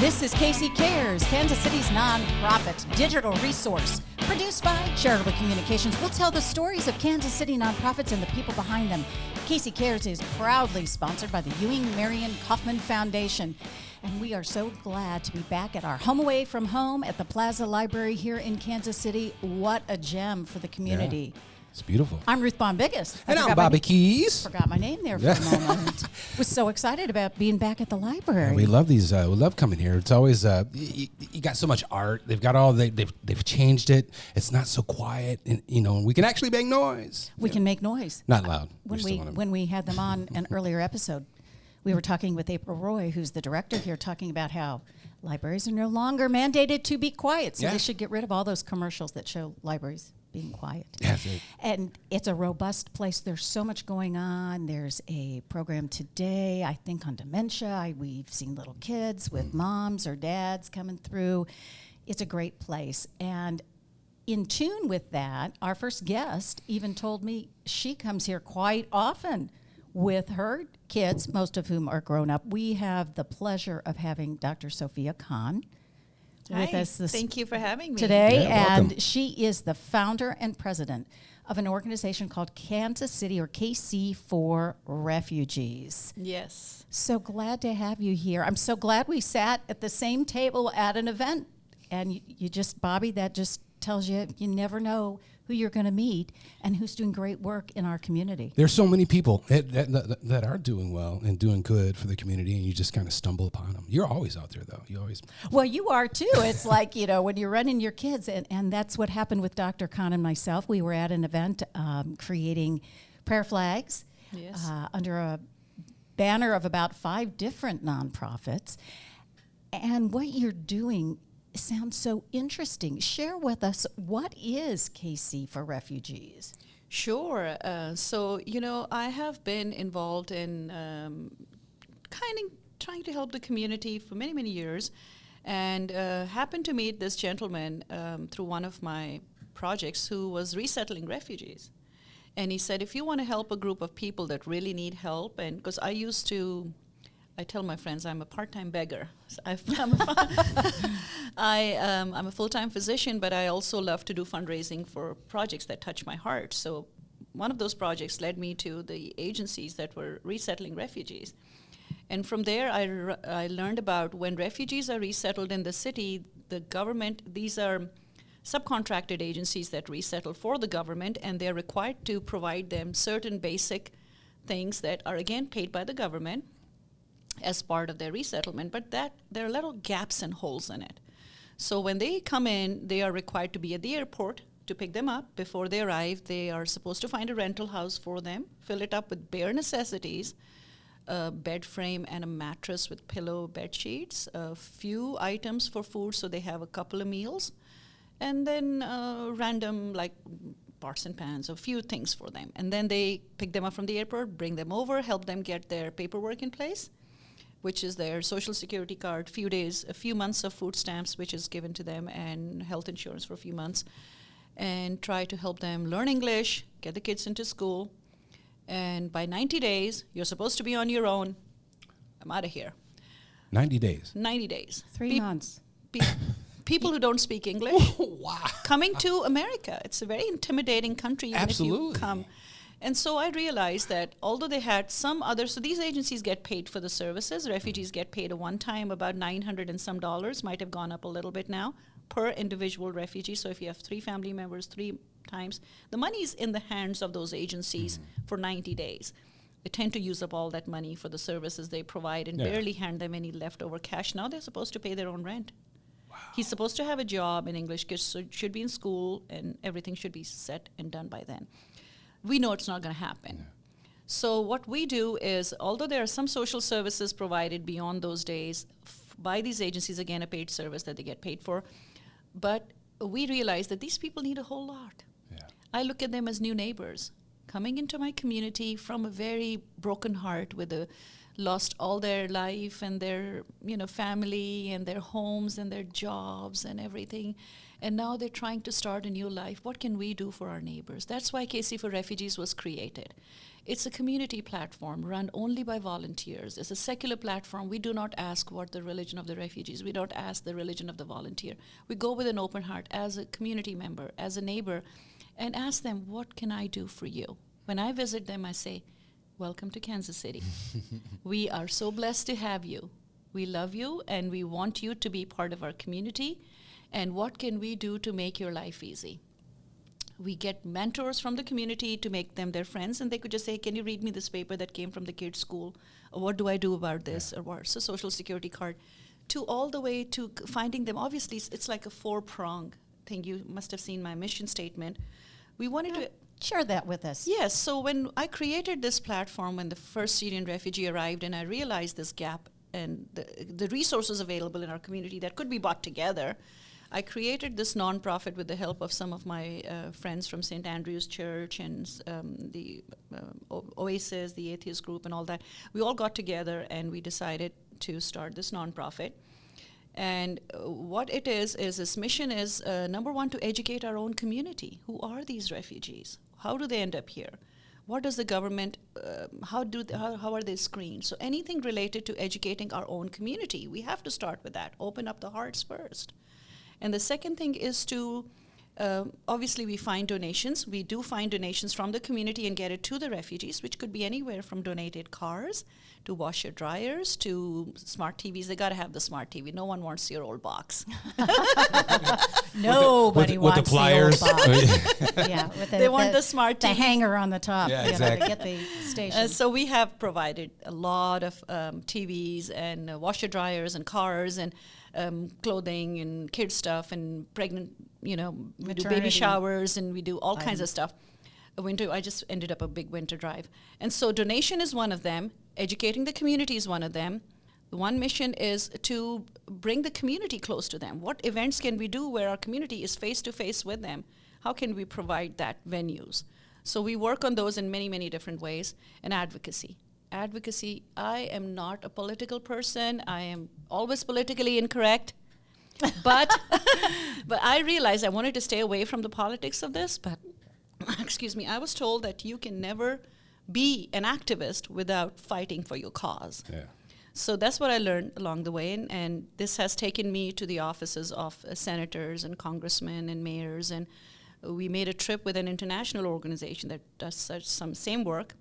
This is Casey Cares, Kansas City's nonprofit digital resource. Produced by Charitable Communications, we'll tell the stories of Kansas City nonprofits and the people behind them. Casey Cares is proudly sponsored by the Ewing Marion Kauffman Foundation. And we are so glad to be back at our home away from home at the Plaza Library here in Kansas City. What a gem for the community. Yeah. It's beautiful. I'm Ruth Bonbiggis. And I'm Bobby Keys. Forgot my name there for a moment. Was so excited about being back at the library. Yeah, we love these. We love coming here. It's always you got so much art. They've got all they've changed it. It's not so quiet, and we can actually make noise. We can make noise. Not loud. When we had them on an earlier episode, we were talking with April Roy, who's the director here, talking about how libraries are no longer mandated to be quiet, so they should get rid of all those commercials that show libraries being quiet. Yes, and it's a robust place. There's so much going on. There's a program today, I think, on dementia. We've seen little kids with moms or dads coming through. It's a great place. And in tune with that, our first guest even told me she comes here quite often with her kids, most of whom are grown up. We have the pleasure of having Dr. Sophia Khan with us Thank you for having me today. Yeah, and welcome. she is the founder and president of an organization called Kansas City, or KC, for Refugees. Yes. So glad to have you here. I'm so glad we sat at the same table at an event. And you just, Bobby, that just tells you never know who you're going to meet and who's doing great work in our community. There's so many people that are doing well and doing good for the community, and you just kind of stumble upon them. You're always out there, though. Well, you are too. It's like, when you're running your kids, and that's what happened with Dr. Khan and myself. We were at an event creating prayer flags under a banner of about 5 different nonprofits. And what you're doing sounds so interesting. Share with us, what is KC for Refugees? Sure. So, I have been involved in kind of trying to help the community for many, many years, and happened to meet this gentleman through one of my projects who was resettling refugees. And he said, if you want to help a group of people that really need help, and because I tell my friends I'm a part-time beggar. So I'm a full-time physician, but I also love to do fundraising for projects that touch my heart. So one of those projects led me to the agencies that were resettling refugees. And from there, I learned about when refugees are resettled in the city, the government, these are subcontracted agencies that resettle for the government, and they're required to provide them certain basic things that are, again, paid by the government as part of their resettlement, but that there are little gaps and holes in it. So when they come in, they are required to be at the airport to pick them up. Before they arrive, they are supposed to find a rental house for them, fill it up with bare necessities, a bed frame and a mattress with pillow, bed sheets, a few items for food so they have a couple of meals, and then random like pots and pans, a few things for them. And then they pick them up from the airport, bring them over, help them get their paperwork in place, which is their social security card, a few months of food stamps, which is given to them, and health insurance for a few months, and try to help them learn English, get the kids into school. And by 90 days, you're supposed to be on your own. I'm out of here. 90 days. 90 days. 3 months. People who don't speak English. Wow. Coming to America. It's a very intimidating country even Absolutely. if you come. And so I realized that although they had some other, so these agencies get paid for the services. Refugees get paid a one-time about $900 and some dollars, might have gone up a little bit now, per individual refugee. So if you have 3 family members, 3 times, the money is in the hands of those agencies for 90 days. They tend to use up all that money for the services they provide and barely hand them any leftover cash. Now they're supposed to pay their own rent. Wow. He's supposed to have a job, and English kids should be in school, and everything should be set and done by then. We know it's not going to happen. Yeah. So what we do is, although there are some social services provided beyond those days by these agencies, again, a paid service that they get paid for, but we realize that these people need a whole lot. Yeah. I look at them as new neighbors coming into my community from a very broken heart lost all their life and their family and their homes and their jobs and everything. And now they're trying to start a new life. What can we do for our neighbors? That's why KC for Refugees was created. It's a community platform run only by volunteers. It's a secular platform. We do not ask what the religion of the refugees. We don't ask the religion of the volunteer. We go with an open heart as a community member, as a neighbor, and ask them, what can I do for you? When I visit them, I say, welcome to Kansas City. We are so blessed to have you. We love you, and we want you to be part of our community. And what can we do to make your life easy? We get mentors from the community to make them their friends, and they could just say, can you read me this paper that came from the kids' school? Or what do I do about this? Or what's a social security card? To all the way to finding them. Obviously, it's like a four-prong thing. You must have seen my mission statement. We wanted to... Share that with us. Yes. So when I created this platform, when the first Syrian refugee arrived, and I realized this gap and the resources available in our community that could be brought together, I created this nonprofit with the help of some of my friends from St. Andrew's Church and the Oasis, the Atheist Group, and all that. We all got together and we decided to start this nonprofit. And what it is its mission is, number one, to educate our own community. Who are these refugees? How do they end up here? What does the government, how are they screened? So anything related to educating our own community, we have to start with that. Open up the hearts first. And the second thing is to, obviously we find donations. We do find donations from the community and get it to the refugees, which could be anywhere from donated cars to washer dryers to smart TVs. They got to have the smart TV. No one wants your old box. Nobody wants with the pliers. The old box. Yeah, with they want the smart TV. The hanger on the top. Yeah, exactly. To get the station. So we have provided a lot of TVs and washer dryers and cars and clothing and kids stuff and pregnant, we do baby showers and we do all kinds of stuff. I just ended up a big winter drive. And so donation is one of them. Educating the community is one of them. The one mission is to bring the community close to them. What events can we do where our community is face-to-face with them? How can we provide that venues? So we work on those in many, many different ways. And advocacy. I am not a political person. I am always politically incorrect. But I realized I wanted to stay away from the politics of this. But, I was told that you can never be an activist without fighting for your cause. Yeah. So that's what I learned along the way. And this has taken me to the offices of senators and congressmen and mayors. And we made a trip with an international organization that does some same work.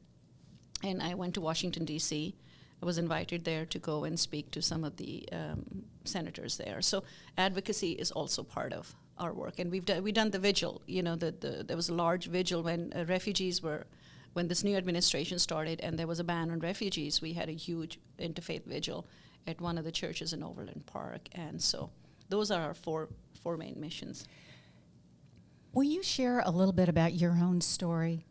And I went to Washington, D.C. I was invited there to go and speak to some of the senators there. So advocacy is also part of our work. And we've done the vigil. There was a large vigil when when this new administration started and there was a ban on refugees. We had a huge interfaith vigil at one of the churches in Overland Park. And so those are our four main missions. Will you share a little bit about your own story?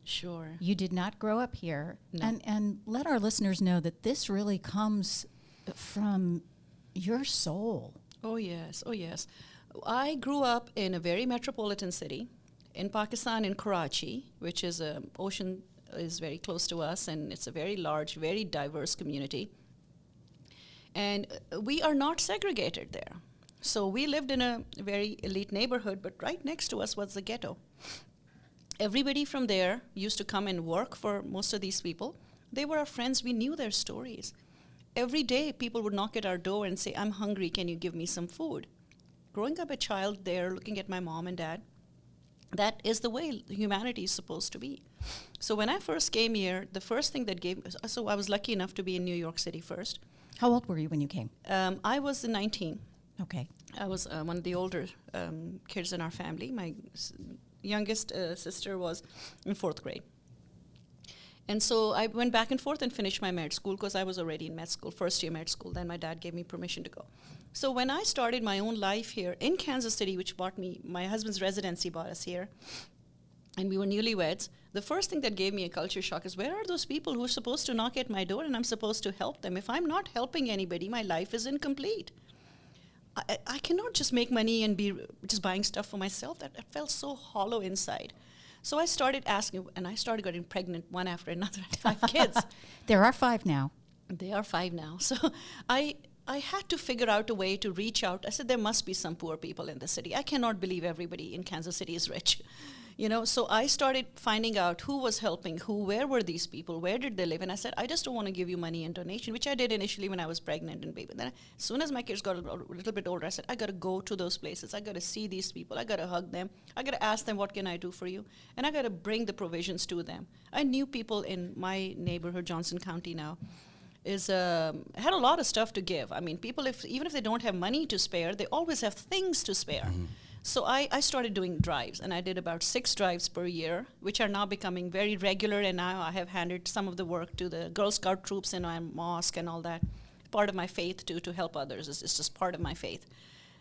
Sure. You did not grow up here. No. And let our listeners know that this really comes from your soul. Oh, yes. I grew up in a very metropolitan city in Pakistan, in Karachi, which is ocean is very close to us, and it's a very large, very diverse community. And we are not segregated there. So we lived in a very elite neighborhood, but right next to us was the ghetto. Everybody from there used to come and work for most of these people. They were our friends. We knew their stories. Every day, people would knock at our door and say, I'm hungry. Can you give me some food? Growing up a child there, looking at my mom and dad, that is the way humanity is supposed to be. So when I first came here, the first thing so I was lucky enough to be in New York City first. How old were you when you came? I was 19. Okay. I was one of the older kids in our family. My youngest sister was in 4th grade. And so I went back and forth and finished my med school because I was already in med school, first year med school. Then my dad gave me permission to go. So when I started my own life here in Kansas City, which my husband's residency brought us here, and we were newlyweds, the first thing that gave me a culture shock is, where are those people who are supposed to knock at my door and I'm supposed to help them? If I'm not helping anybody, my life is incomplete. I cannot just make money and be just buying stuff for myself. That felt so hollow inside. So I started asking, and I started getting pregnant one after another. I had 5 kids. There are 5 now. They are 5 now. So I I had to figure out a way to reach out. I said, there must be some poor people in the city. I cannot believe everybody in Kansas City is rich. So I started finding out who was helping who, where were these people, where did they live? And I said, I just don't want to give you money in donation, which I did initially when I was pregnant and baby. Then as soon as my kids got a little bit older, I said, I got to go to those places. I got to see these people. I got to hug them. I got to ask them, what can I do for you? And I got to bring the provisions to them. I knew people in my neighborhood, Johnson County now, had a lot of stuff to give. I mean, people, even if they don't have money to spare, they always have things to spare. Mm-hmm. So I started doing drives, and I did about 6 drives per year, which are now becoming very regular, and now I have handed some of the work to the Girl Scout troops in my mosque and all that. Part of my faith, to help others. It's just part of my faith.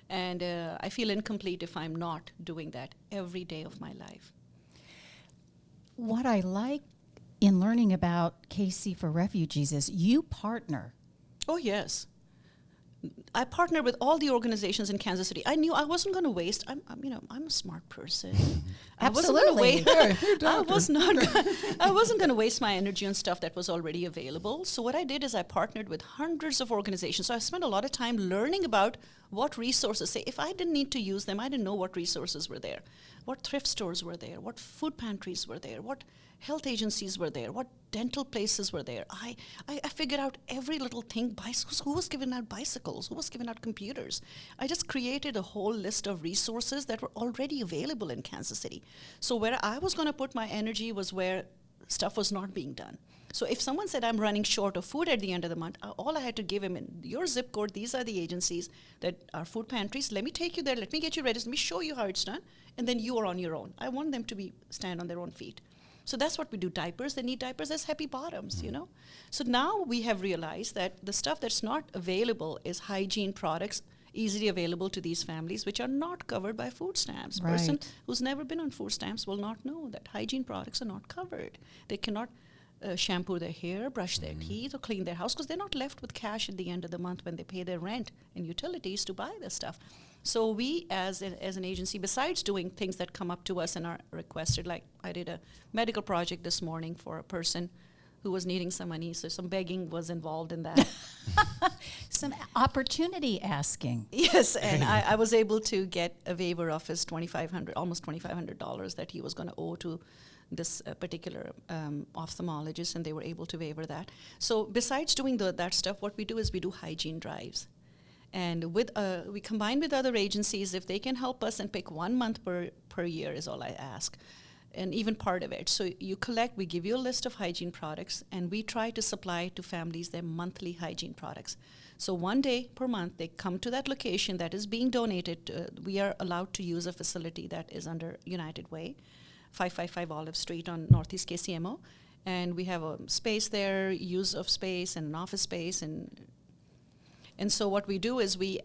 And I feel incomplete if I'm not doing that every day of my life. What I like in learning about KC for Refugees is you partner. Oh, yes. I partnered with all the organizations in Kansas City. I knew I wasn't going to waste. I'm a smart person. Absolutely. I wasn't going to waste my energy on stuff that was already available. So what I did is I partnered with hundreds of organizations. So I spent a lot of time learning about what resources. Say, if I didn't need to use them, I didn't know what resources were there, what thrift stores were there, what food pantries were there, what health agencies were there, what dental places were there. I figured out every little thing. Bicycles, who was giving out bicycles, who was giving out computers. I just created a whole list of resources that were already available in Kansas City. So where I was going to put my energy was where stuff was not being done. So if someone said, I'm running short of food at the end of the month, all I had to give him in your zip code, these are the agencies that are food pantries. Let me take you there. Let me get you registered. Let me show you how it's done. And then you are on your own. I want them to stand on their own feet. So that's what we do. Diapers, they need diapers. There's happy bottoms, So now we have realized that the stuff that's not available is hygiene products, easily available to these families, which are not covered by food stamps. Right. Person who's never been on food stamps will not know that hygiene products are not covered. They cannot shampoo their hair, brush their teeth, or clean their house because they're not left with cash at the end of the month when they pay their rent and utilities to buy this stuff. So we, as an agency, besides doing things that come up to us and are requested, like I did a medical project this morning for a person who was needing some money, so some begging was involved in that. Some opportunity asking. Yes, and I was able to get a waiver of his almost $2,500 that he was going to owe to this particular ophthalmologist, and they were able to waiver that. So besides doing that stuff, what we do is we do hygiene drives. And we combine with other agencies. If they can help us and pick 1 month per year is all I ask, and even part of it. So you collect, we give you a list of hygiene products, and we try to supply to families their monthly hygiene products. So 1 day per month, they come to that location that is being donated. We are allowed to use a facility that is under United Way, 555 Olive Street on Northeast KCMO. And we have a space there, use of space and an office space, and so what we do is we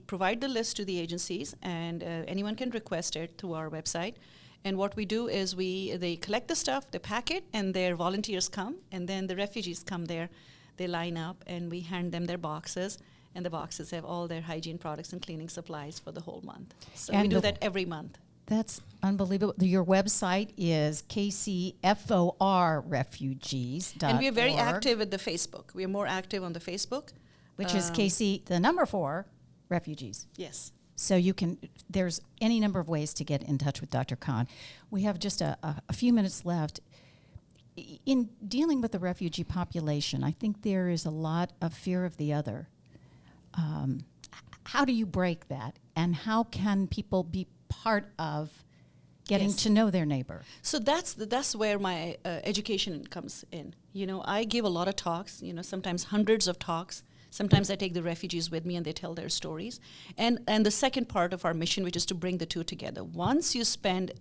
provide the list to the agencies, and anyone can request it through our website. And what we do is they collect the stuff, they pack it, and their volunteers come, and then the refugees come there. They line up, and we hand them their boxes, and the boxes have all their hygiene products and cleaning supplies for the whole month. So we do that every month. That's unbelievable. Your website is kcforrefugees.org. And we are very active at the Facebook. We are more active on the Facebook. Which is KC, the number 4, Refugees. Yes. So there's any number of ways to get in touch with Dr. Khan. We have just a few minutes left. In dealing with the refugee population, I think there is a lot of fear of the other. How do you break that? And how can people be part of getting to know their neighbor? So that's where my education comes in. I give a lot of talks, sometimes hundreds of talks. Sometimes I take the refugees with me and they tell their stories. And the second part of our mission, which is to bring the two together. Once you spend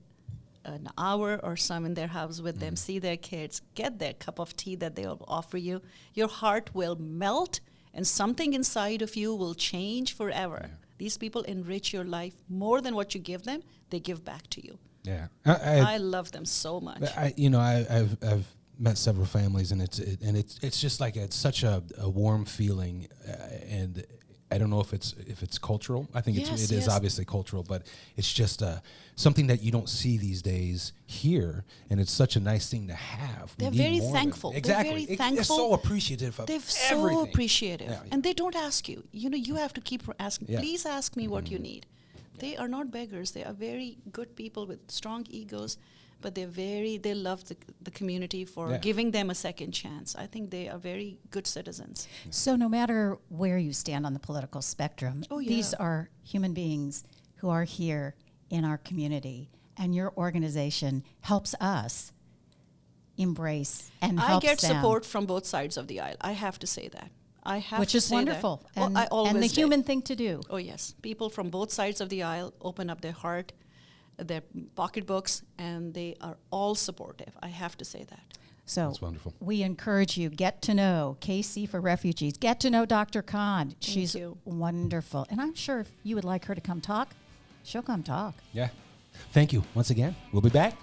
an hour or some in their house with them, see their kids, get their cup of tea that they'll offer you, your heart will melt and something inside of you will change forever. Yeah. These people enrich your life more than what you give them. They give back to you. Yeah, I love them so much. I've met several families, and it's just like it's such a warm feeling, and I don't know if it's cultural. I think Yes, it is yes. obviously cultural, but it's just something that you don't see these days here, and it's such a nice thing to have. We They're need very more of it. thankful. Exactly. They're very They're thankful. so appreciative of They're so everything. appreciative. Yeah, yeah. And they don't ask you. You have to keep asking, Yeah. please ask me what you need. They are not beggars. They are very good people with strong egos, but they love the community for Yeah. giving them a second chance. I think they are very good citizens. So no matter where you stand on the political spectrum, Oh, yeah. these are human beings who are here in our community, and your organization helps us embrace and I helps get them, support from both sides of the aisle. I have to say that. I have which to is say wonderful, that. and, I always and the did. human thing to do. Oh, yes. People from both sides of the aisle open up their heart, their pocketbooks, and they are all supportive. I have to say that. So That's wonderful. we encourage you, get to know KC for Refugees. Get to know Dr. Khan. She's you. wonderful. And I'm sure if you would like her to come talk, she'll come talk. Yeah. Thank you once again. We'll be back.